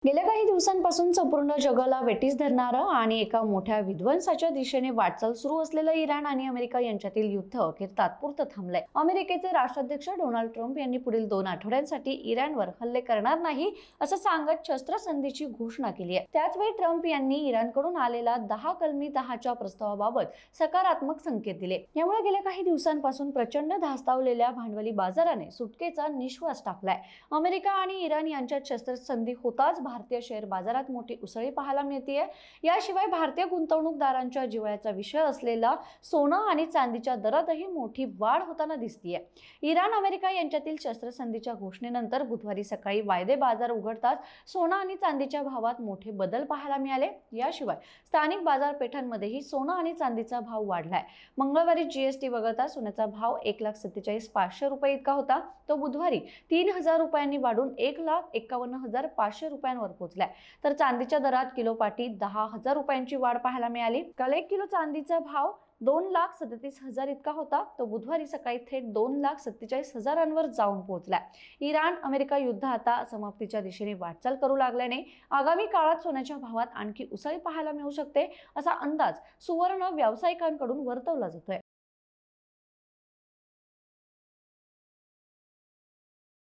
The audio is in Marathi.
गेल्या काही दिवसांपासून संपूर्ण जगाला वेठीस धरणारं आणि एका मोठ्या विध्वंसाच्या दिशेने वाटचाल सुरू असलेलं इराण आणि अमेरिका यांच्यातील युद्ध अखेर तात्पुरतं थांबलंय. अमेरिकेचे राष्ट्राध्यक्ष डोनाल्ड ट्रम्प यांनी पुढील 2 आठवड्यांसाठी इराणवर हल्ले करणार नाही असं सांगत शस्त्रसंधीची घोषणा केली आहे. त्याचवेळी ट्रम्प यांनी इराणकडून आलेला 10 कलमी 10च्या प्रस्तावाबाबत सकारात्मक संकेत दिले. यामुळे गेल्या काही दिवसांपासून प्रचंड धास्तावलेल्या भांडवली बाजाराने सुटकेचा निश्वास टाकलाय. अमेरिका आणि इराण यांच्यात शस्त्रसंधी होताच भारतीय शेअर बाजारात मोठी उसळी पाहायला मिळतेय. याशिवाय भारतीय गुंतवणूकदारांच्या जिव्हाळ्याचा विषय असलेला सोनं आणि चांदीच्या दरातही मोठी वाढ होताना दिसतीये. इराण अमेरिका यांच्यातील शस्त्रसंधीच्या घोषणेनंतर बुधवारी सकाळी वायदे बाजार उघडताच सोनं आणि चांदीच्या भावात मोठे बदल पाहायला मिळाले. याशिवाय स्थानिक बाजारपेठांमध्येही सोनं आणि चांदीचा भाव वाढलाय. मंगळवारी जीएसटी वगळता सोन्याचा भाव 1,47,500 रुपये इतका होता. तो बुधवारी 3,000 रुपयांनी वाढून 1,51,500 रुपयांवर पोहोचलाय. तर चांदीच्या दरात किलोपाटी 10,000 रुपयांची वाढ पाहायला मिळाली. काल 1 किलो चांदीचा भाव 2,37,000 इतका होता. तो बुधवारी सकाळी थेट 2,47,000 जाऊन पोहोचलाय. इराण अमेरिका युद्ध आता समाप्तीच्या दिशेने वाटचाल करू लागल्याने आगामी काळात सोन्याच्या भावात आणखी उसळी पाहायला मिळू शकते असा अंदाज सुवर्ण व्यावसायिकांकडून वर्तवला जातोय.